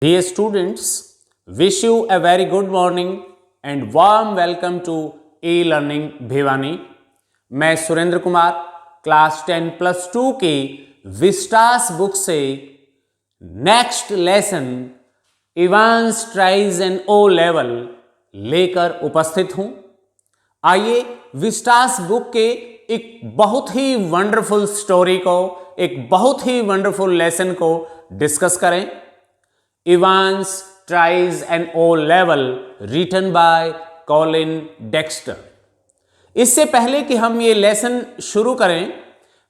Dear students, wish you a very good morning and warm welcome to e-learning Bhiwani. मैं Surendra Kumar class 10+2 की Vistas book से next lesson Evans tries and O level लेकर उपस्थित हूं। आइए Vistas book के एक बहुत ही वंडरफुल स्टोरी को, एक बहुत ही वंडरफुल लेसन को डिस्कस करें। Evans tries and O level written by Colin Dexter. इससे पहले कि हम ये लेसन शुरू करें,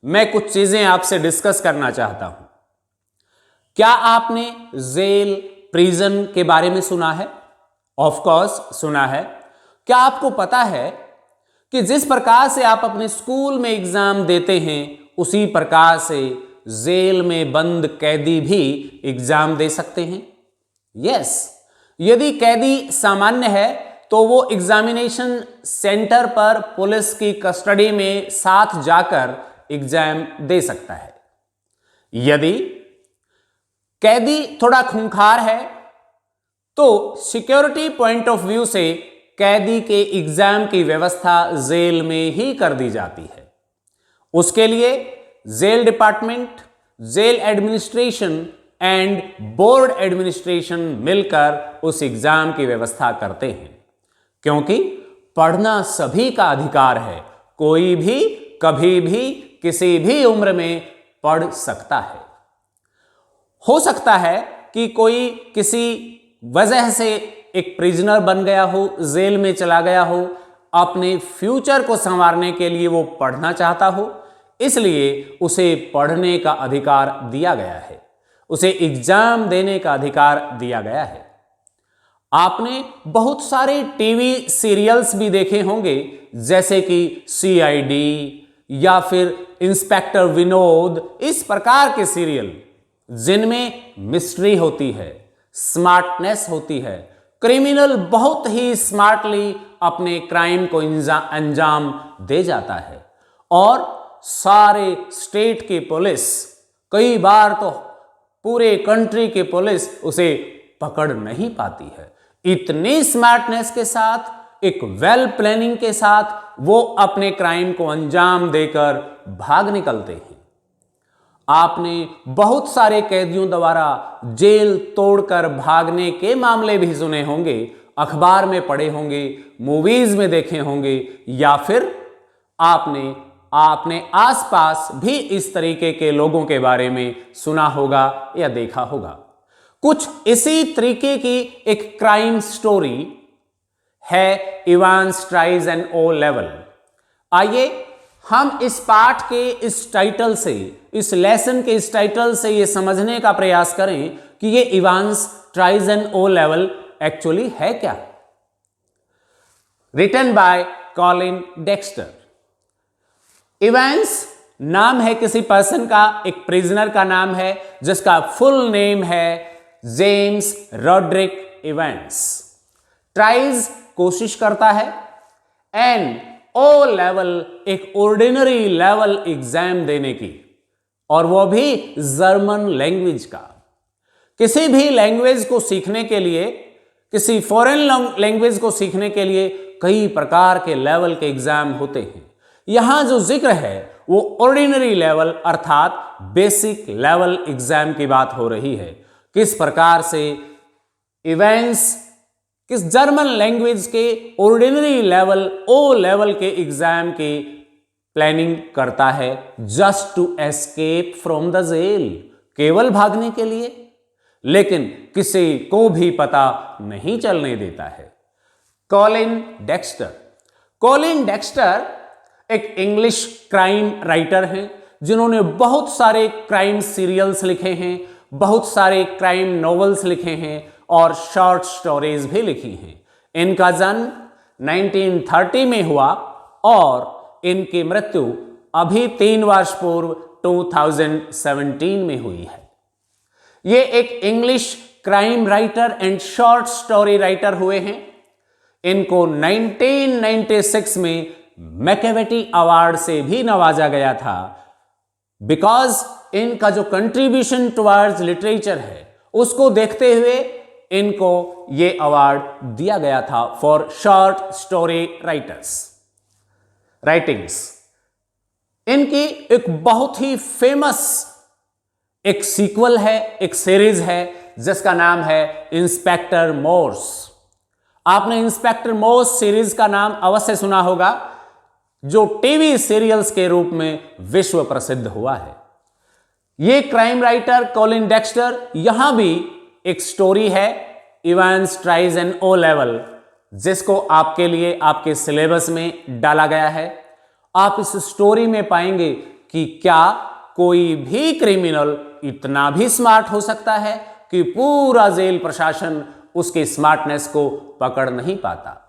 मैं कुछ चीजें आपसे डिस्कस करना चाहता हूं। क्या आपने जेल, प्रिजन के बारे में सुना है? ऑफ कोर्स सुना है। क्या आपको पता है कि जिस प्रकार से आप अपने स्कूल में एग्जाम देते हैं, उसी प्रकार से जेल में बंद कैदी भी एग्जाम दे सकते हैं? यस, यदि कैदी सामान्य है तो वो एग्जामिनेशन सेंटर पर पुलिस की कस्टडी में साथ जाकर एग्जाम दे सकता है। यदि कैदी थोड़ा खूंखार है तो सिक्योरिटी पॉइंट ऑफ व्यू से कैदी के एग्जाम की व्यवस्था जेल में ही कर दी जाती है। उसके लिए jail department, jail administration and board administration मिलकर उस एग्जाम की व्यवस्था करते हैं, क्योंकि पढ़ना सभी का अधिकार है। कोई भी कभी भी किसी भी उम्र में पढ़ सकता है। हो सकता है कि कोई किसी वजह से एक प्रिजनर बन गया हो, जेल में चला गया हो, अपने फ्यूचर को संवारने के लिए वो पढ़ना चाहता हो, इसलिए उसे पढ़ने का अधिकार दिया गया है, उसे एग्जाम देने का अधिकार दिया गया है। आपने बहुत सारे टीवी सीरियल्स भी देखे होंगे, जैसे कि सीआईडी या फिर इंस्पेक्टर विनोद, इस प्रकार के सीरियल जिनमें मिस्ट्री होती है, स्मार्टनेस होती है। क्रिमिनल बहुत ही स्मार्टली अपने क्राइम को अंजाम दे जाता है और सारे स्टेट की पुलिस, कई बार तो पूरे कंट्री की पुलिस उसे पकड़ नहीं पाती है। इतनी स्मार्टनेस के साथ, एक वेल प्लानिंग के साथ वो अपने क्राइम को अंजाम देकर भाग निकलते हैं। आपने बहुत सारे कैदियों द्वारा जेल तोड़कर भागने के मामले भी सुने होंगे, अखबार में पढ़े होंगे, मूवीज में देखे होंगे, या फिर आपने आसपास भी इस तरीके के लोगों के बारे में सुना होगा या देखा होगा। कुछ इसी तरीके की एक क्राइम स्टोरी है Evans tries and O level. आइए हम इस पाठ के इस टाइटल से, इस लेसन के इस टाइटल से ये समझने का प्रयास करें कि ये Evans tries and O level actually है क्या। Written by Colin Dexter. Evans नाम है किसी पर्सन का, एक प्रिजनर का नाम है जिसका फुल नेम है जेम्स रॉड्रिक इवांस। ट्राइज कोशिश करता है, एंड ओ लेवल एक ऑर्डिनरी लेवल एग्जाम देने की, और वो भी जर्मन लैंग्वेज का। किसी भी लैंग्वेज को सीखने के लिए, किसी फॉरेन लैंग्वेज को सीखने के लिए कई प्रकार के लेवल के एग्जाम होते हैं। यहां जो जिक्र है वो ऑर्डिनरी लेवल अर्थात बेसिक लेवल एग्जाम की बात हो रही है। किस प्रकार से इवांस किस जर्मन लैंग्वेज के ऑर्डिनरी लेवल, ओ लेवल के एग्जाम की प्लानिंग करता है, just to escape from the jail, केवल भागने के लिए, लेकिन किसी को भी पता नहीं चलने देता है। Colin Dexter. कॉलिन डेक्स्टर एक इंग्लिश क्राइम राइटर हैं जिन्होंने बहुत सारे क्राइम सीरियल्स लिखे हैं, बहुत सारे क्राइम नॉवेल्स लिखे हैं और शॉर्ट स्टोरीज भी लिखी हैं। इनका जन्म 1930 में हुआ और इनकी मृत्यु अभी 3 वर्ष पूर्व 2017 में हुई है। ये एक English crime writer and short story writer हुए हैं। इनको 1996 में मैकेवेटी अवार्ड से भी नवाजा गया था, बिकॉज इनका जो कंट्रीब्यूशन टुवर्ड्स लिटरेचर है उसको देखते हुए इनको ये अवार्ड दिया गया था फॉर शॉर्ट स्टोरी राइटिंग्स। इनकी एक बहुत ही फेमस एक सीक्वल है, एक सीरीज है जिसका नाम है इंस्पेक्टर मोर्स। आपने इंस्पेक्टर मोर्स सीरीज का नाम अवश्य सुना होगा, जो टीवी सीरियल्स के रूप में विश्व प्रसिद्ध हुआ है। ये क्राइम राइटर कॉलिन डेक्स्टर, यहां भी एक स्टोरी है Evans tries an O level, जिसको आपके लिए आपके सिलेबस में डाला गया है। आप इस स्टोरी में पाएंगे कि क्या कोई भी क्रिमिनल इतना भी स्मार्ट हो सकता है कि पूरा जेल प्रशासन उसकी स्मार्टनेस को पकड़ नहीं पाता।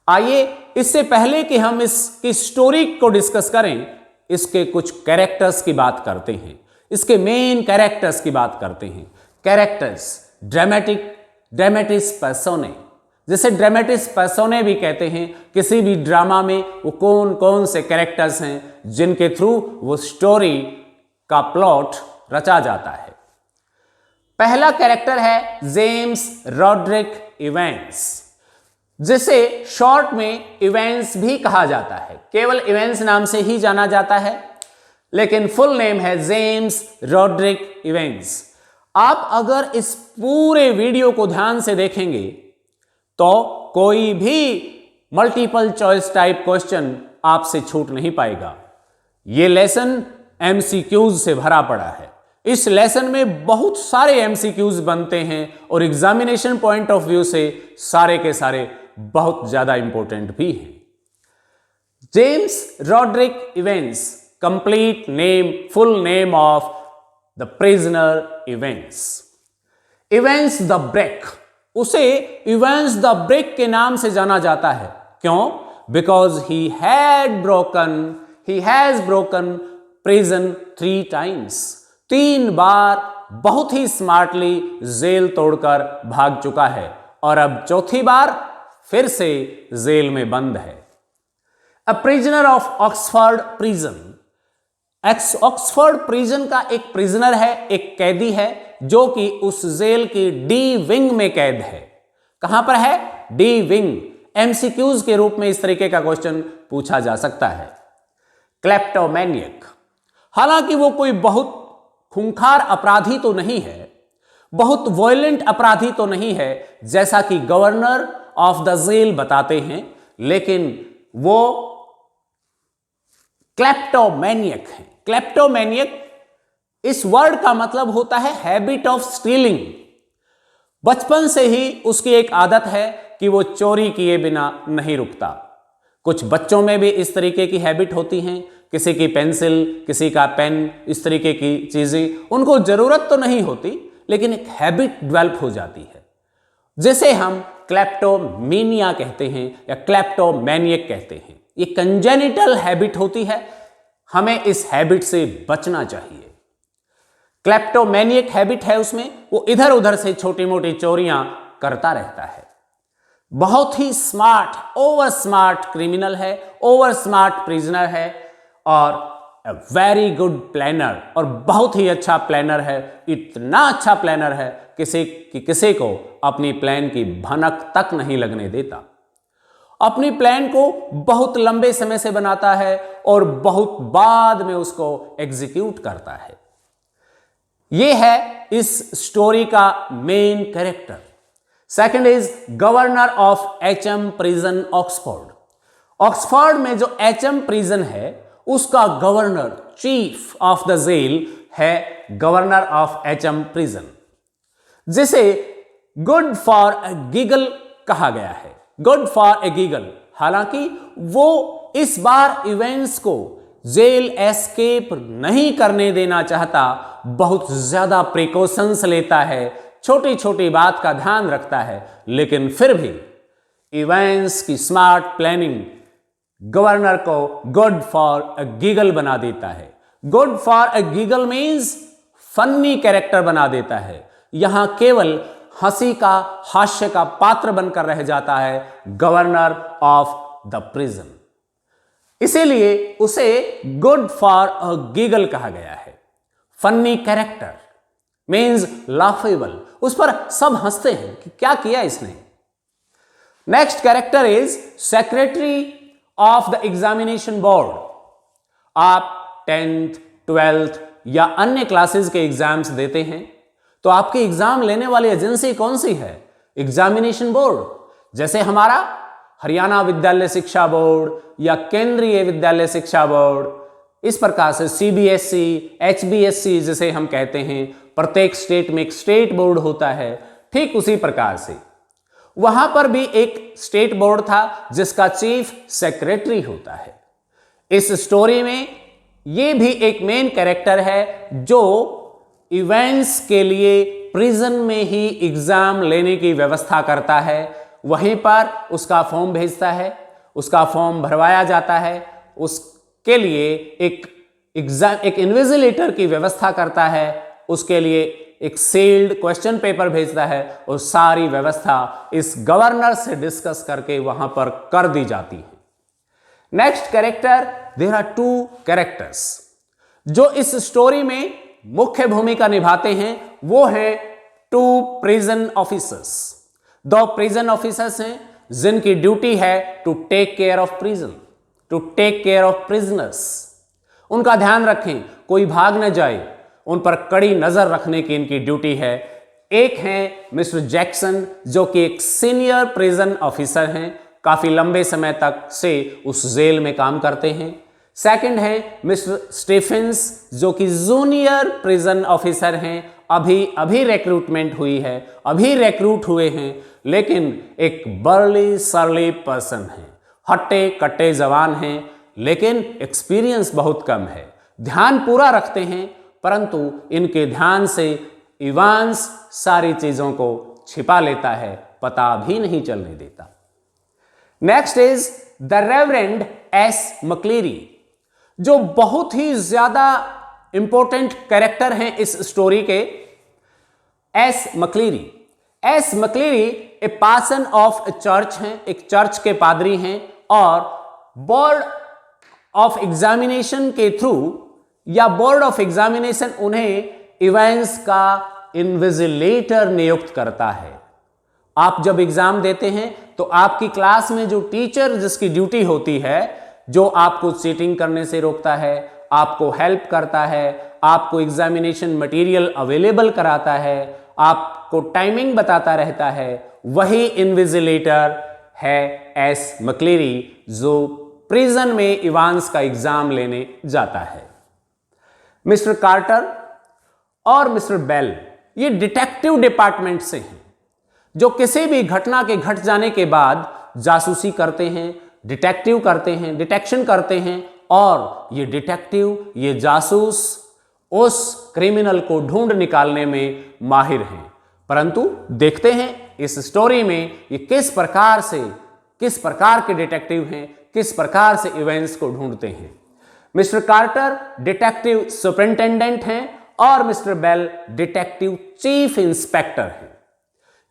आइए, इससे पहले कि हम इसकी स्टोरी को डिस्कस करें, इसके कुछ कैरेक्टर्स की बात करते हैं, इसके मेन कैरेक्टर्स की बात करते हैं। कैरेक्टर्स, ड्रामेटिस पर्सोने, जिसे ड्रामेटिस पर्सोने भी कहते हैं। किसी भी ड्रामा में वो कौन कौन से कैरेक्टर्स हैं जिनके थ्रू वो स्टोरी का प्लॉट रचा जाता है। पहला कैरेक्टर है जेम्स रॉड्रिक इवेंस, जिसे शॉर्ट में इवेंस भी कहा जाता है। केवल इवेंस नाम से ही जाना जाता है, लेकिन फुल नेम है जेम्स रॉड्रिक इवेंस। आप अगर इस पूरे वीडियो को ध्यान से देखेंगे तो कोई भी मल्टीपल चॉइस टाइप क्वेश्चन आपसे छूट नहीं पाएगा। यह लेसन एमसीक्यूज से भरा पड़ा है। इस लेसन में बहुत सारे एमसीक्यूज बनते हैं और एग्जामिनेशन पॉइंट ऑफ व्यू से सारे के सारे बहुत ज्यादा इंपॉर्टेंट भी हैं। James Roderick Evans, complete name, full name of the prisoner Evans the break. उसे इवेंस द ब्रेक के नाम से जाना जाता है। क्यों? Because he has broken prison 3 times। 3 बार बहुत ही स्मार्टली जेल तोड़कर भाग चुका है और अब चौथी बार फिर से जेल में बंद है। A prisoner of Oxford prison. Oxford prison का एक प्रिजनर है, एक कैदी है, जो कि उस जेल की डी विंग में कैद है। कहां पर है? D wing. एमसीक्यूज के रूप में इस तरीके का क्वेश्चन पूछा जा सकता है। क्लेप्टोमैनियक, हालांकि वो कोई बहुत खूंखार अपराधी तो नहीं है, बहुत वॉयलेंट अपराधी तो नहीं है जैसा कि गवर्नर ऑफ द जेल बताते हैं, लेकिन वो क्लेप्टोमैनियक है। क्लेप्टोमैनियक, इस वर्ड का मतलब होता है हैबिट ऑफ स्टीलिंग। बचपन से ही उसकी एक आदत है कि वो चोरी किए बिना नहीं रुकता। कुछ बच्चों में भी इस तरीके की हैबिट होती हैं, किसी की पेंसिल, किसी का पेन, इस तरीके की चीजें उनको जरूरत तो नहीं होती, लेकिन एक हैबिट डेवलप हो जाती है, जिसे हम क्लेप्टोमेनिया कहते हैं या क्लेप्टोमैनियक कहते हैं। ये कंजेनिटल हैबिट होती है, हमें इस हैबिट से बचना चाहिए। क्लेप्टोमैनियक हैबिट है उसमें, वो इधर उधर से छोटी मोटी चोरियां करता रहता है। बहुत ही स्मार्ट, ओवर स्मार्ट क्रिमिनल है, ओवर स्मार्ट प्रिजनर है और वेरी गुड प्लानर, और बहुत ही अच्छा प्लानर है। इतना अच्छा प्लानर है किसी को अपनी प्लान की भनक तक नहीं लगने देता। अपनी प्लान को बहुत लंबे समय से बनाता है और बहुत बाद में उसको एग्जीक्यूट करता है। यह है इस स्टोरी का main character. Second is governor of HM prison Oxford. Oxford में जो एचएम प्रिजन है उसका governor, chief of the jail है गवर्नर ऑफ एचएम प्रिजन, जिसे गुड फॉर ए गिगल कहा गया है। गुड फॉर ए गिगल, हालांकि वो इस बार इवेंट्स को जेल एस्केप नहीं करने देना चाहता, बहुत ज्यादा प्रिकॉशंस लेता है, छोटी छोटी बात का ध्यान रखता है, लेकिन फिर भी इवेंट्स की स्मार्ट प्लानिंग गवर्नर को गुड फॉर ए गिगल बना देता है। Good for a giggle means फन्नी कैरेक्टर बना देता है। यहां केवल हंसी का, हास्य का पात्र बनकर रह जाता है गवर्नर ऑफ द प्रिजन, इसीलिए उसे गुड फॉर अ गिगल कहा गया है। फन्नी कैरेक्टर, मीन्स लाफेबल, उस पर सब हंसते हैं कि क्या किया इसने। Next character is secretary of the examination board. आप 10th, 12th या अन्य क्लासेस के एग्जाम्स देते हैं तो आपके एग्जाम लेने वाली एजेंसी कौन सी है? Examination board. जैसे हमारा हरियाणा विद्यालय शिक्षा बोर्ड या केंद्रीय विद्यालय शिक्षा बोर्ड, इस प्रकार से सीबीएसई, एचबीएसई जिसे हम कहते हैं, प्रत्येक स्टेट में एक स्टेट बोर्ड होता है, ठीक उसी प्रकार से वहां पर भी एक स्टेट बोर्ड था जिसका चीफ सेक्रेटरी होता है। इस स्टोरी में यह भी एक मेन कैरेक्टर है जो इवेंट्स के लिए प्रिजन में ही एग्जाम लेने की व्यवस्था करता है। वहीं पर उसका फॉर्म भेजता है, उसका फॉर्म भरवाया जाता है, उसके लिए एक इन्विजिलेटर की व्यवस्था करता है, उसके लिए एक सील्ड क्वेश्चन पेपर भेजता है और सारी व्यवस्था इस गवर्नर से डिस्कस करके वहां पर कर दी जाती है। Next character, there are 2 characters जो इस स्टोरी में मुख्य भूमिका निभाते हैं, वो है 2 प्रिजन ऑफिसर्स। 2 प्रिजन ऑफिसर्स हैं जिनकी ड्यूटी है to take care of prison, to take care of prisoners. उनका ध्यान रखें, कोई भाग न जाए, उन पर कड़ी नजर रखने की इनकी ड्यूटी है। एक हैं मिस्टर जैक्सन जो कि एक सीनियर प्रिजन ऑफिसर हैं, काफी लंबे समय तक से उस जेल में काम करते हैं। सेकंड है मिस्टर स्टीफेंस जो कि जूनियर प्रिजन ऑफिसर हैं, अभी रिक्रूटमेंट हुई है, अभी रिक्रूट हुए हैं, लेकिन एक बर्ली सरली पर्सन है, हट्टे कट्टे जवान हैं, लेकिन एक्सपीरियंस बहुत कम है। ध्यान पूरा रखते हैं परंतु इनके ध्यान से इवांस सारी चीजों को छिपा लेता है, पता भी नहीं चलने देता। Next is the reverend S McLeery जो बहुत ही ज्यादा इंपॉर्टेंट कैरेक्टर हैं इस स्टोरी के। S McLeery a parson of church हैं, एक चर्च के पादरी हैं और बोर्ड ऑफ एग्जामिनेशन के थ्रू या बोर्ड ऑफ एग्जामिनेशन उन्हें इवेंट्स का इन्विजिलेटर नियुक्त करता है। आप जब एग्जाम देते हैं तो आपकी क्लास में जो टीचर जिसकी ड्यूटी होती है, जो आपको चीटिंग करने से रोकता है, आपको हेल्प करता है, आपको एग्जामिनेशन मटेरियल अवेलेबल कराता है, आपको टाइमिंग बताता रहता है, वही इन्विजिलेटर है एस मक्लीरी जो प्रिजन में इवांस का एग्जाम लेने जाता है। मिस्टर कार्टर और मिस्टर बेल ये डिटेक्टिव डिपार्टमेंट से हैं जो किसी भी घटना के घट जाने के बाद जासूसी करते हैं, डिटेक्शन करते हैं और ये डिटेक्टिव, ये जासूस उस क्रिमिनल को ढूंढ निकालने में माहिर हैं। परंतु देखते हैं इस स्टोरी में ये किस प्रकार के डिटेक्टिव हैं, किस प्रकार से इवेंट्स को ढूंढते हैं। मिस्टर कार्टर डिटेक्टिव सुपरिंटेंडेंट हैं और mister Bell detective chief inspector हैं।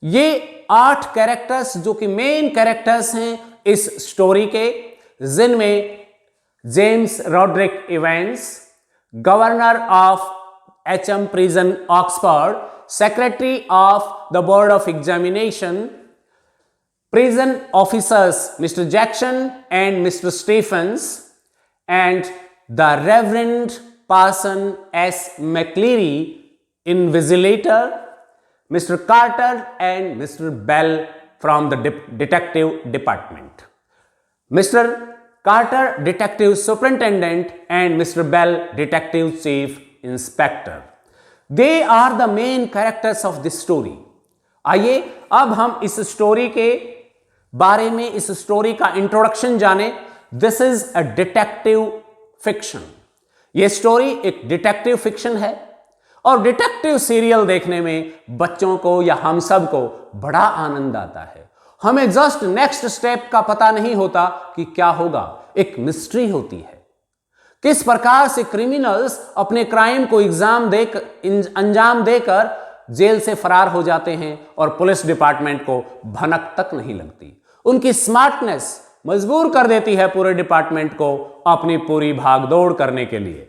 ये 8 कैरेक्टर्स जो कि मेन कैरेक्टर्स हैं इस स्टोरी के, जिनमें James Roderick Evans, governor of HM prison Oxford, secretary of the board of examination, prison officers mister Jackson and mister Stephens, and the Reverend Parson S. McCleary, Invigilator, Mr. Carter and Mr. Bell from the Detective Department. Mr. Carter, Detective Superintendent and Mr. Bell, Detective Chief Inspector. They are the main characters of this story. आइए अब हम इस story के बारे में, इस story का introduction जाने। This is a detective fiction. यह स्टोरी एक डिटेक्टिव फिक्शन है और डिटेक्टिव सीरियल देखने में बच्चों को या हम सब को बड़ा आनंद आता है। हमें जस्ट नेक्स्ट स्टेप का पता नहीं होता कि क्या होगा, एक मिस्ट्री होती है। किस प्रकार से क्रिमिनल्स अपने क्राइम को अंजाम देकर जेल से फरार हो जाते हैं और पुलिस डिपार्टमेंट को भनक तक नहीं लगती। उनकी स्मार्टनेस मजबूर कर देती है पूरे डिपार्टमेंट को अपनी पूरी भागदौड़ करने के लिए।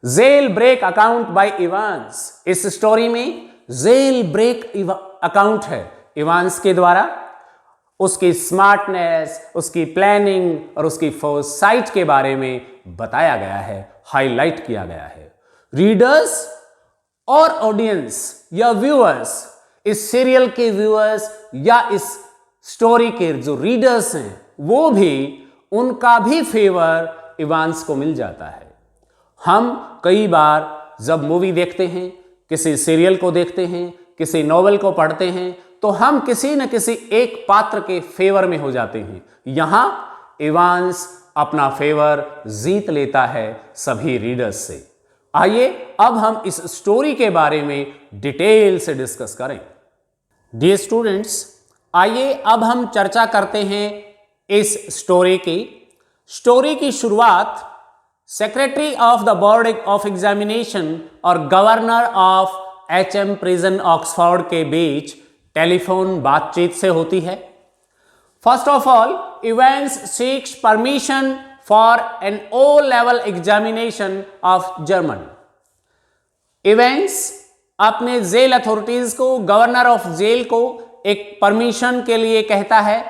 Jail break account by Evans. इस स्टोरी में जेल ब्रेक अकाउंट है इवांस के द्वारा। उसकी स्मार्टनेस, उसकी प्लानिंग और उसकी फोरसाइट के बारे में बताया गया है, हाईलाइट किया गया है। रीडर्स और ऑडियंस या व्यूअर्स, इस सीरियल के व्यूअर्स या इस स्टोरी के जो रीडर्स हैं, वो भी, उनका भी फेवर इवांस को मिल जाता है। हम कई बार जब मूवी देखते हैं, किसी सीरियल को देखते हैं, किसी नॉवेल को पढ़ते हैं, तो हम किसी न किसी एक पात्र के फेवर में हो जाते हैं। यहां इवांस अपना फेवर जीत लेता है सभी रीडर्स से। आइए अब हम इस स्टोरी के बारे में डिटेल से डिस्कस करें। डियर स्टूडेंट्स, आइए अब हम चर्चा करते हैं इस स्टोरी की। स्टोरी की शुरुआत secretary of the board of examination और governor of HM prison Oxford के बीच टेलीफोन बातचीत से होती है। First of all, Evans seeks permission for an O level examination of German. Evans अपने जेल अथॉरिटीज को, गवर्नर ऑफ जेल को एक परमिशन के लिए कहता है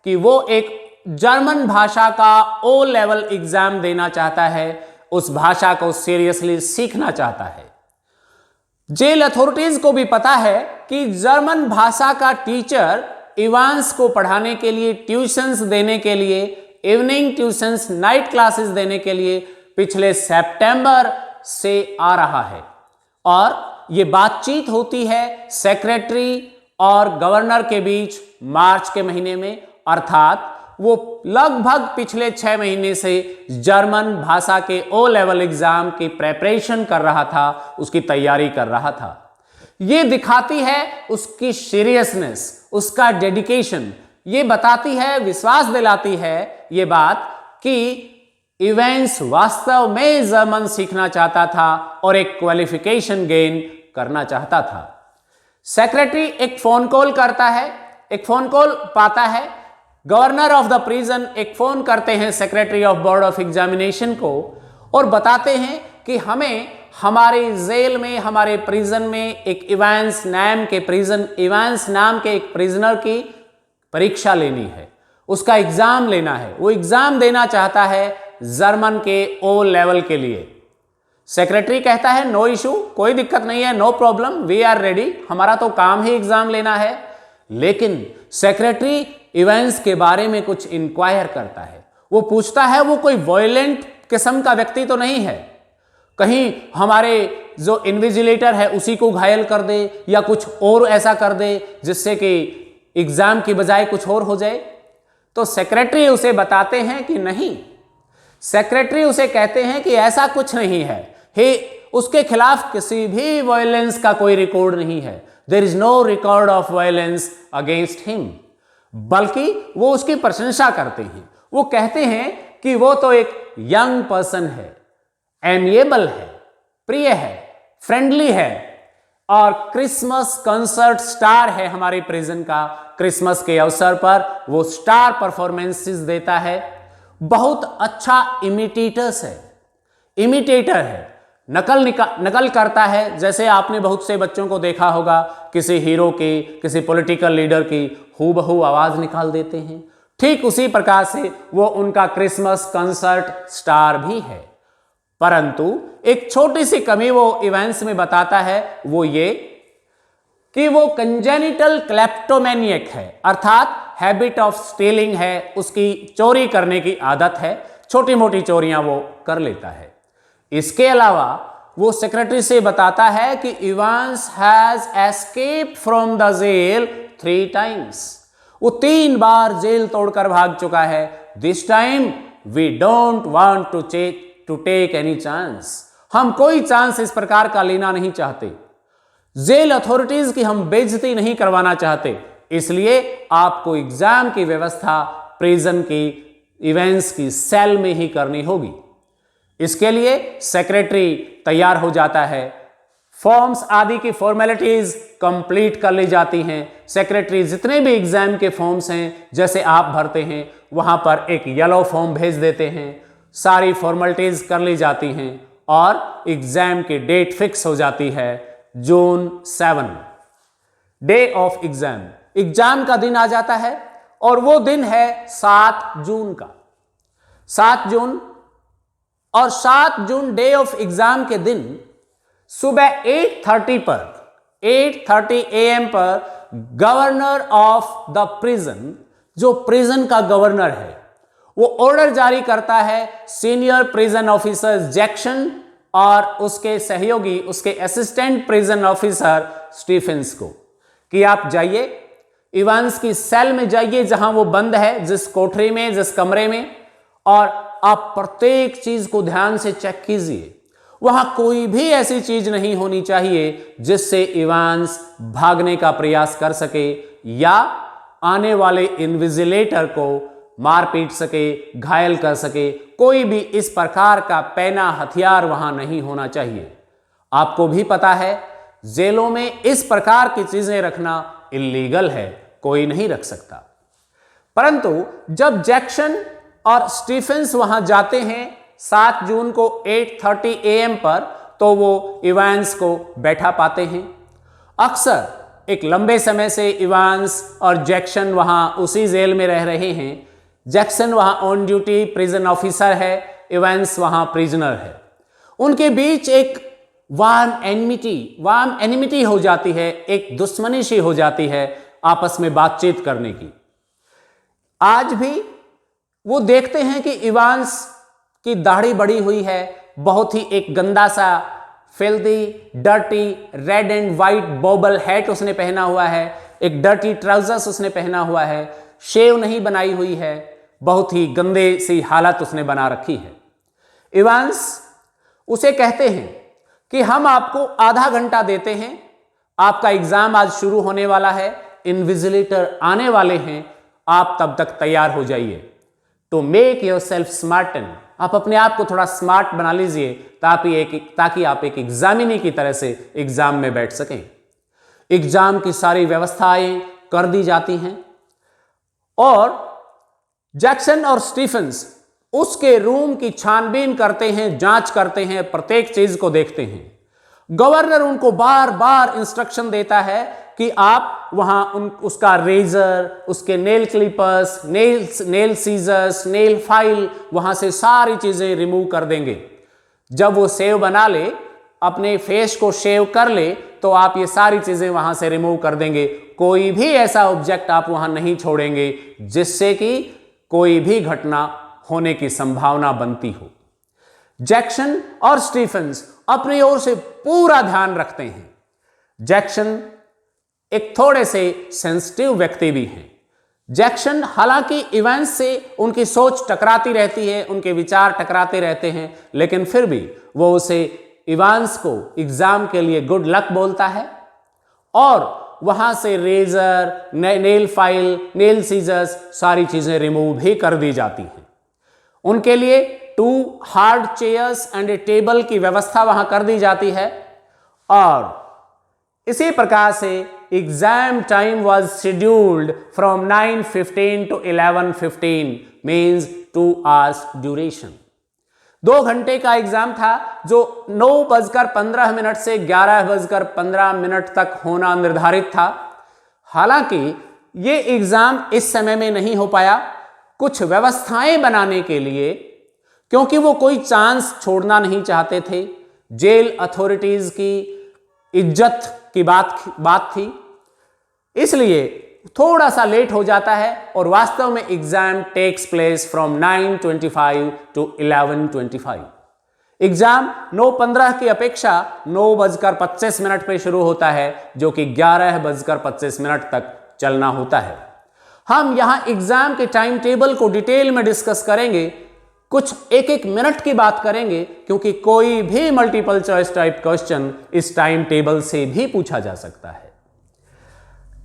कि वो एक जर्मन भाषा का O लेवल एग्जाम देना चाहता है, उस भाषा को सीरियसली सीखना चाहता है। जेल अथॉरिटीज को भी पता है कि जर्मन भाषा का टीचर इवांस को पढ़ाने के लिए, ट्यूशंस देने के लिए, इवनिंग ट्यूशंस, नाइट क्लासेस देने के लिए पिछले सितंबर से आ रहा है। और ये बातचीत होती है सेक्रेटरी और गवर्नर के बीच मार्च के महीने में, अर्थात वो लगभग पिछले 6 महीने से जर्मन भाषा के O लेवल एग्जाम की प्रेपरेशन कर रहा था, उसकी तैयारी कर रहा था। ये दिखाती है उसकी सीरियसनेस, उसका डेडिकेशन। ये बताती है, विश्वास दिलाती है ये बात कि इवांस वास्तव में जर्मन सीखना चाहता था और एक क्वालिफिकेशन गेन करना चाहता था। सेक्रेटरी एक फोन कॉल करता है, एक फोन कॉल पाता है। गवर्नर ऑफ द प्रिजन एक फोन करते हैं secretary of board of examination को और बताते हैं कि हमें हमारे जेल में, हमारे प्रिजन में एक इवांस नाम के एक प्रिजनर की परीक्षा लेनी है, उसका एग्जाम लेना है। वो एग्जाम देना चाहता है जर्मन के O लेवल के लिए। सेक्रेटरी कहता है नो इशू, कोई दिक्कत नहीं है, no problem, we are ready, हमारा तो काम ही एग्जाम लेना है। लेकिन सेक्रेटरी इवांस के बारे में कुछ इंक्वायर करता है। वो पूछता है वो कोई वायलेंट किस्म का व्यक्ति तो नहीं है, कहीं हमारे जो इन्विजिलेटर है उसी को घायल कर दे या कुछ और ऐसा कर दे जिससे कि एग्जाम की बजाय कुछ और हो जाए। तो सेक्रेटरी उसे बताते हैं कि नहीं, सेक्रेटरी उसे कहते हैं कि ऐसा कुछ नहीं है, उसके खिलाफ किसी भी वायलेंस का कोई रिकॉर्ड नहीं है, there is no record of violence against him. बल्कि वो उसकी प्रशंसा करते हैं, वो कहते हैं कि वो तो एक यंग पर्सन है, एमिएबल है, प्रिय है, फ्रेंडली है और क्रिसमस कंसर्ट स्टार है हमारे प्रिजन का। क्रिसमस के अवसर पर वो स्टार परफॉर्मेंसेस देता है, बहुत अच्छा इमिटेटर है, नकल करता है। जैसे आपने बहुत से बच्चों को देखा होगा, किसी हीरो की, किसी पॉलिटिकल लीडर की हूबहू आवाज निकाल देते हैं, ठीक उसी प्रकार से वो उनका क्रिसमस कंसर्ट स्टार भी है। परंतु एक छोटी सी कमी वो इवांस में बताता है, वो ये कि वो कंजेनिटल क्लेप्टोमैनियक है, अर्थात हैबिट ऑफ स्टीलिंग है, उसकी चोरी करने की आदत है, छोटी मोटी चोरियां वो कर लेता है। इसके अलावा वो सेक्रेटरी से बताता है कि Evans has escaped from the jail 3 times. वो 3 बार जेल तोड़कर भाग चुका है। This time we don't want to take any chance. हम कोई चांस इस प्रकार का लेना नहीं चाहते, जेल अथॉरिटीज की हम बेइज्जती नहीं करवाना चाहते, इसलिए आपको एग्जाम की व्यवस्था प्रिजन की इवांस की सेल में ही करनी होगी। इसके लिए सेक्रेटरी तैयार हो जाता है, फॉर्म्स आदि की फॉर्मेलिटीज कंप्लीट कर ली जाती हैं। सेक्रेटरी जितने भी एग्जाम के फॉर्म्स हैं, जैसे आप भरते हैं, वहां पर एक येलो फॉर्म भेज देते हैं, सारी फॉर्मेलिटीज कर ली जाती हैं और एग्जाम की डेट फिक्स हो जाती है जून 7, डे ऑफ एग्जाम। एग्जाम का दिन आ जाता है और वो दिन है 7 जून का। 7 जून और 7 जून डे ऑफ एग्जाम के दिन सुबह 8:30 AM पर गवर्नर ऑफ द प्रिजन, जो प्रिजन का गवर्नर है, वो ऑर्डर जारी करता है सीनियर प्रिजन ऑफिसर जैक्सन और उसके सहयोगी, उसके असिस्टेंट प्रिजन ऑफिसर स्टीफेंस को कि आप जाइए इवांस की सेल में जाइए जहां वो बंद है, जिस कोठरी में, जिस कमरे में, और आप प्रत्येक चीज को ध्यान से चेक कीजिए। वहां कोई भी ऐसी चीज नहीं होनी चाहिए जिससे इवांस भागने का प्रयास कर सके या आने वाले इन्विजिलेटर को मार पीट सके, घायल कर सके। कोई भी इस प्रकार का पैना हथियार वहां नहीं होना चाहिए। आपको भी पता है जेलों में इस प्रकार की चीजें रखना इलीगल है, कोई नहीं रख सकता। परंतु जब जैक्सन और स्टीफेंस वहां जाते हैं 7 जून को 8:30 AM पर, तो वो इवांस को बैठा पाते हैं। अक्सर एक लंबे समय से इवांस और जैक्सन वहां उसी जेल में रह रहे हैं। जैक्सन वहां ऑन ड्यूटी प्रिजन ऑफिसर है, इवांस वहां प्रिजनर है। उनके बीच एक वार्म एनिमिटी हो जाती है, एक दुश्मनी सी हो जाती है आपस में बातचीत करने की। आज भी वो देखते हैं कि इवांस की दाढ़ी बढ़ी हुई है, बहुत ही एक गंदा सा filthy dirty red and white बॉबल hat उसने पहना हुआ है, एक डर्टी ट्राउजर्स उसने पहना हुआ है, शेव नहीं बनाई हुई है, बहुत ही गंदे सी हालत उसने बना रखी है। इवांस उसे कहते हैं कि हम आपको आधा घंटा देते हैं, आपका एग्जाम आज शुरू होने वाला है, इन्विजिलेटर आने वाले हैं, आप तब तक तैयार हो जाइए। टू मेक योर सेल्फ स्मार्टन, आप अपने आप को थोड़ा स्मार्ट बना लीजिए ताकि आप एक एग्जामिनी की तरह से एग्जाम में बैठ सकें। एग्जाम की सारी व्यवस्थाएं कर दी जाती हैं और जैक्सन और स्टीफेंस उसके रूम की छानबीन करते हैं, जांच करते हैं, प्रत्येक चीज को देखते हैं। गवर्नर उनको बार बार इंस्ट्रक्शन देता है कि आप वहां उसका रेजर, उसके nail clippers, nail scissors, nail file, वहां से सारी चीजें रिमूव कर देंगे। जब वो शेव बना ले, अपने फेस को शेव कर ले, तो आप ये सारी चीजें वहां से रिमूव कर देंगे। कोई भी ऐसा ऑब्जेक्ट आप वहां नहीं छोड़ेंगे जिससे कि कोई भी घटना होने की संभावना बनती हो। जैक्सन और स्टीफेंस अपनी ओर से पूरा ध्यान रखते हैं। जैक्सन एक थोड़े से सेंसिटिव व्यक्ति भी हैं। जैक्सन हालांकि इवांस से उनकी सोच टकराती रहती है, उनके विचार टकराते रहते हैं, लेकिन फिर भी वो उसे इवांस को एग्जाम के लिए गुड लक बोलता है और वहां से razor, nail file, nail scissors, सारी चीजें रिमूव भी कर दी जाती हैं। उनके लिए 2 hard chairs and A table की व्यवस्था वहां कर दी जाती है और इसी प्रकार से exam time was scheduled from 9:15 to 11:15, means 2 hours duration. 2 घंटे का एग्जाम था जो 9:15 से 11:15 तक होना निर्धारित था। हालांकि ये एग्जाम इस समय में नहीं हो पाया, कुछ व्यवस्थाएं बनाने के लिए, क्योंकि वो कोई चांस छोड़ना नहीं चाहते थे। जेल अथॉरिटीज की इज्जत की बात थी, इसलिए थोड़ा सा लेट हो जाता है और वास्तव में exam takes place from 9:25 to 11:25। Exam 9:15 की अपेक्षा 9:25 पे शुरू होता है, जो कि 11:25 तक चलना होता है। हम यहां एग्जाम के टाइम टेबल को डिटेल में डिस्कस करेंगे, कुछ एक मिनट की बात करेंगे, क्योंकि कोई भी मल्टीपल चॉइस टाइप क्वेश्चन इस टाइम टेबल से भी पूछा जा सकता है।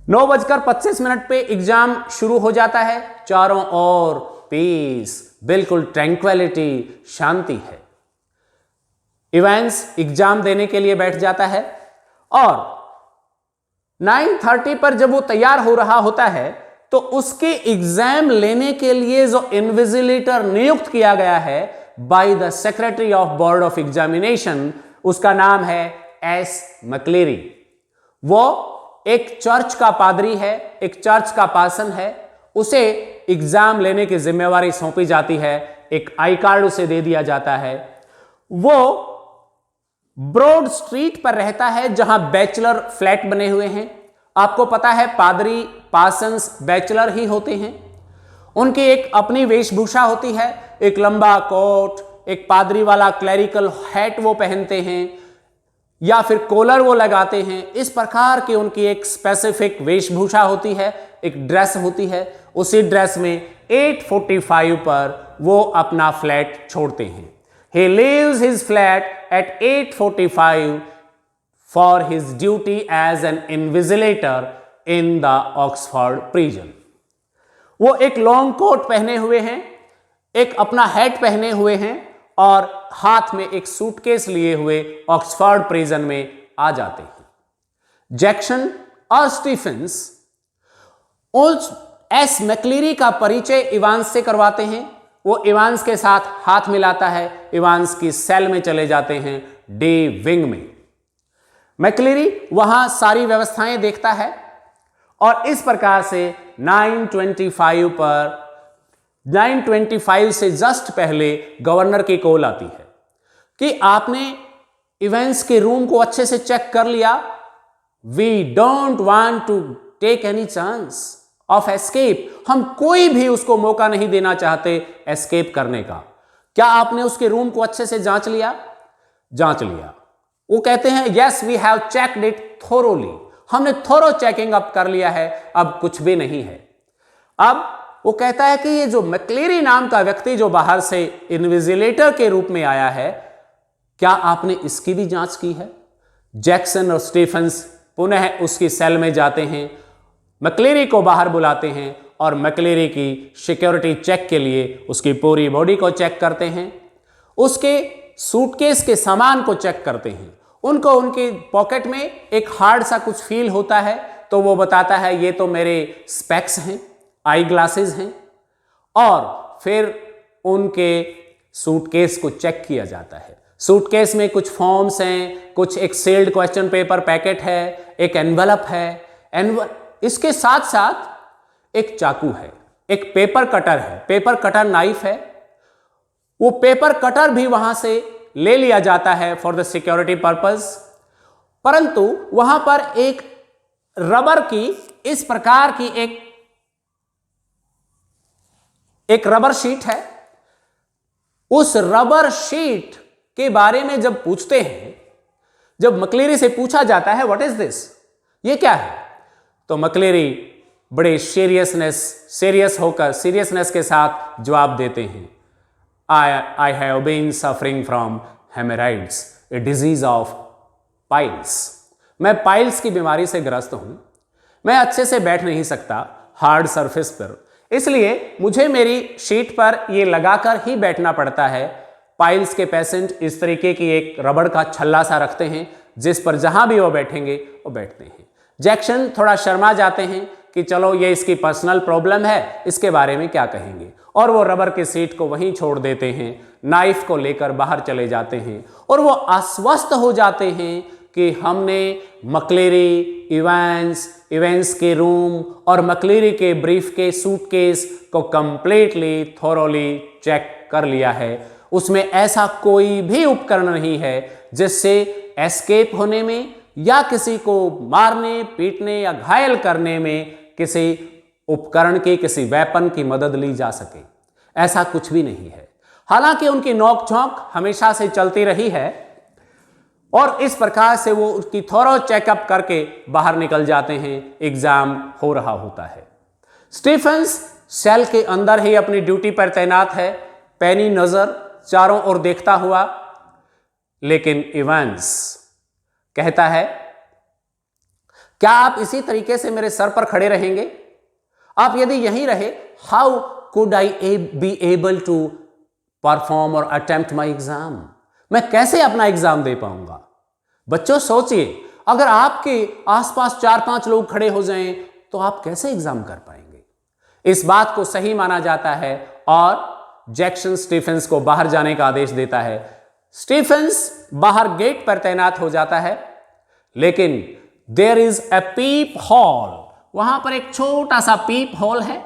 9:25 पे एग्जाम शुरू हो जाता है। चारों ओर पीस, बिल्कुल ट्रैंक्विलिटी, शांति है। इवांस एग्जाम देने के लिए बैठ जाता है और 9:30 पर जब वो तैयार हो रहा होता है तो उसके एग्जाम लेने के लिए जो इन्विजिलेटर नियुक्त किया गया है by the secretary of board of examination, उसका नाम है एस मैक्लेरी। वो एक चर्च का पादरी है, एक चर्च का पासन है। उसे एग्जाम लेने की जिम्मेवारी सौंपी जाती है, एक आई कार्ड उसे दे दिया जाता है। वो ब्रॉड स्ट्रीट पर रहता है जहां बैचलर फ्लैट बने हुए हैं। आपको पता है पादरी पासन्स बैचलर ही होते हैं। उनकी एक अपनी वेशभूषा होती है, एक लंबा कोट, एक पादरी वाला क्लैरिकल हैट वो पहनते हैं या फिर कॉलर वो लगाते हैं। इस प्रकार की उनकी एक स्पेसिफिक वेशभूषा होती है, एक ड्रेस होती है। उसी ड्रेस में 8:45 पर वो अपना फ्लैट छोड़ते हैं। He leaves his flat at 8:45 for his duty as an invigilator in the Oxford prison. वो एक लॉन्ग कोट पहने हुए हैं, एक अपना हैट पहने हुए हैं और हाथ में एक सूटकेस लिए हुए ऑक्सफोर्ड प्रिजन में आ जाते हैं। जैक्सन और स्टीफेंस उस एस मैक्लेरी का परिचय इवांस से करवाते हैं। वो इवांस के साथ हाथ मिलाता है, इवांस की सेल में चले जाते हैं, डे विंग में। मैक्लेरी वहां सारी व्यवस्थाएं देखता है और इस प्रकार से 9:25 से जस्ट पहले गवर्नर की कॉल आती है कि आपने इवेंट्स के रूम को अच्छे से चेक कर लिया। We don't want to take any chance of escape. हम कोई भी उसको मौका नहीं देना चाहते एस्केप करने का। क्या आपने उसके रूम को अच्छे से जांच लिया? जांच लिया। वो कहते हैं yes we have checked it thoroughly. हमने थोरो चेकिंग अप कर लिया है, अब कुछ भी नहीं है। अब वो कहता है कि ये जो मैक्लेरी नाम का व्यक्ति जो बाहर से इन्विजिलेटर के रूप में आया है, क्या आपने इसकी भी जांच की है? जैक्सन और स्टीफेंस पुनः उसकी सेल में जाते हैं, मैक्लेरी को बाहर बुलाते हैं और मैक्लेरी की सिक्योरिटी चेक के लिए उसकी पूरी बॉडी को चेक करते हैं, उसके सूटकेस के सामान को चेक करते हैं। उनको उनकी पॉकेट में एक हार्ड सा कुछ फील होता है तो वो बताता है ये तो मेरे स्पेक्स हैं, आई ग्लासेस हैं। और फिर उनके सूटकेस को चेक किया जाता है। सूटकेस में कुछ फॉर्म्स हैं, कुछ एक सील्ड क्वेश्चन पेपर पैकेट है, एक एनवलप है। इसके साथ साथ एक चाकू है, एक पेपर कटर है, पेपर कटर नाइफ है। वो पेपर कटर भी वहां से ले लिया जाता है फॉर द सिक्योरिटी पर्पस। परंतु वहां पर एक रबर की इस प्रकार की एक रबर शीट है। उस रबर शीट के बारे में जब पूछते हैं, जब मैक्लेरी से पूछा जाता है व्हाट इज दिस, ये क्या है, तो मैक्लेरी बड़े सीरियसनेस के साथ जवाब देते हैं I have been suffering from haemorrhoids, a disease of piles. मैं पाइल्स की बीमारी से ग्रस्त हूं। मैं अच्छे से बैठ नहीं सकता हार्ड सरफेस पर, इसलिए मुझे मेरी शीट पर ये लगाकर ही बैठना पड़ता है। पाइल्स के पेशेंट इस तरीके की एक रबड़ का छल्ला सा रखते हैं जिस पर जहां भी वो बैठेंगे वो बैठते हैं। जैक्सन थोड़ा शर्मा जाते हैं कि चलो ये इसकी पर्सनल प्रॉब्लम है, इसके बारे में क्या कहेंगे, और वो रबर की सीट को वहीं छोड़ देते हैं, नाइफ को लेकर बाहर चले जाते हैं और वो आश्वस्त हो जाते हैं कि हमने मैक्लेरी, इवेंस के रूम और मैक्लेरी के ब्रीफ के सूटकेस को कंप्लीटली थोरोली चेक कर लिया है। उसमें ऐसा कोई भी उपकरण नहीं है जिससे एस्केप होने में या किसी को मारने, पीटने या घायल करने में किसी उपकरण की, किसी वेपन की मदद ली जा सके। ऐसा कुछ भी नहीं है। हालांकि उनकी नोक-झोंक हमेशा से चलती रही है और इस प्रकार से वो उसकी थोरो चेकअप करके बाहर निकल जाते हैं। एग्जाम हो रहा होता है। स्टीफेंस सेल के अंदर ही अपनी ड्यूटी पर तैनात है, पैनी नजर चारों ओर देखता हुआ। लेकिन इवेंस कहता है क्या आप इसी तरीके से मेरे सर पर खड़े रहेंगे? आप यदि यहीं रहे, how could I be able to perform और अटेम्प्ट माई एग्जाम? मैं कैसे अपना एग्जाम दे पाऊंगा? बच्चों सोचिए, अगर आपके आसपास 4-5 लोग खड़े हो जाएं तो आप कैसे एग्जाम कर पाएंगे? इस बात को सही माना जाता है और जैक्सन स्टीफेंस को बाहर जाने का आदेश देता है। स्टीफेंस बाहर गेट पर तैनात हो जाता है, लेकिन there is a peep hole, वहां पर एक छोटा सा पीप हॉल है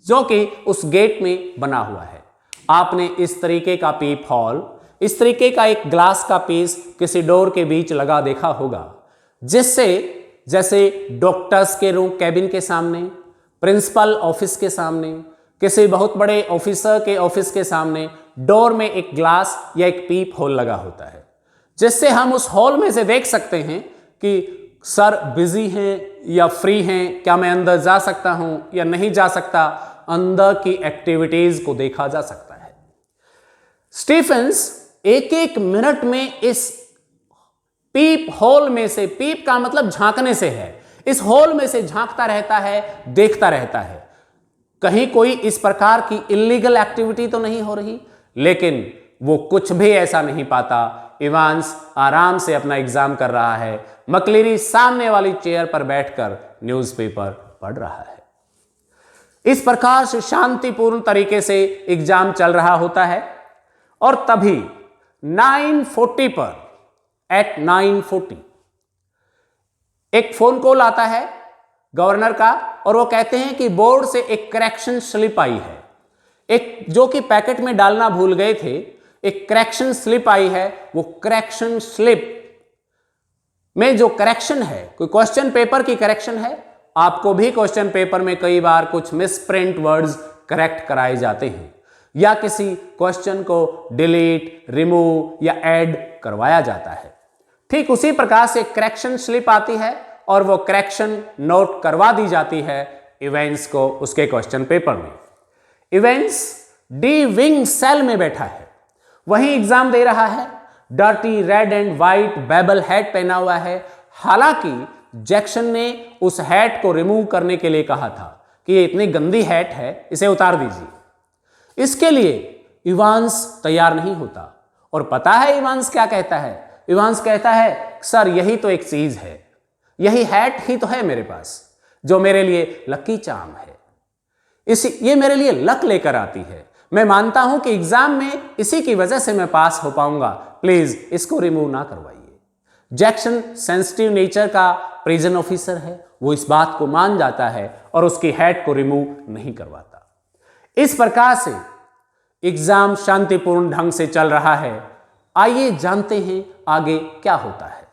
जो कि उस गेट में बना हुआ है। आपने इस तरीके का पीप हॉल, इस तरीके का एक ग्लास का पीस किसी डोर के बीच लगा देखा होगा, जिससे जैसे डॉक्टर्स के रूम कैबिन के सामने, प्रिंसिपल ऑफिस के सामने, किसी बहुत बड़े ऑफिसर के ऑफिस के सामने डोर में एक ग्लास या एक पीप होल लगा होता है, जिससे हम उस हॉल में से देख सकते हैं कि सर बिजी हैं या फ्री हैं, क्या मैं अंदर जा सकता हूं या नहीं जा सकता, अंदर की एक्टिविटीज को देखा जा सकता है। स्टीफेंस एक एक मिनट में इस पीप होल में से, पीप का मतलब झांकने से है, इस होल में से झांकता रहता है, देखता रहता है कहीं कोई इस प्रकार की इलीगल एक्टिविटी तो नहीं हो रही, लेकिन वो कुछ भी ऐसा नहीं पाता। इवांस आराम से अपना एग्जाम कर रहा है, मकलीरी सामने वाली चेयर पर बैठकर न्यूज़पेपर पढ़ रहा है। इस प्रकार से शांतिपूर्ण तरीके से एग्जाम चल रहा होता है और तभी 9:40 पर, एट 9:40 एक फोन कॉल आता है गवर्नर का, और वो कहते हैं कि बोर्ड से एक करेक्शन स्लिप आई है, एक जो कि पैकेट में डालना भूल गए थे, एक करेक्शन स्लिप आई है। वो करेक्शन स्लिप में जो करेक्शन है, कोई क्वेश्चन पेपर की करेक्शन है, आपको भी क्वेश्चन पेपर में कई बार कुछ मिसप्रिंट वर्ड्स करेक्ट कराए जाते हैं, या किसी क्वेश्चन को डिलीट, रिमूव या ऐड करवाया जाता है। ठीक उसी प्रकार से करेक्शन स्लिप आती है और वो करेक्शन नोट करवा दी जाती है इवेंट्स को उसके क्वेश्चन पेपर में। इवेंट्स डी विंग सेल में बैठा है, वहीं एग्जाम दे रहा है, dirty red and white bobble hat पहना हुआ है। हालांकि जैक्सन ने उस हैट को रिमूव करने के लिए कहा था कि ये इतनी गंदी हैट है, इसे उतार दीजिए। इसके लिए इवांस तैयार नहीं होता, और पता है इवांस क्या कहता है? इवांस कहता है, सर यही तो एक चीज है, यही हैट ही तो है मेरे पास जो मेरे लिए लकी चार्म है, ये मेरे लिए लक लेकर आती है। मैं मानता हूं कि एग्जाम में इसी की वजह से मैं पास हो पाऊंगा, प्लीज इसको रिमूव ना करवाइए। जैक्सन सेंसिटिव नेचर का प्रिजन ऑफिसर है, वो इस बात को मान जाता है और उसकी हैट को रिमूव नहीं करवाता। इस प्रकार से एग्जाम शांतिपूर्ण ढंग से चल रहा है। आइए जानते हैं आगे क्या होता है।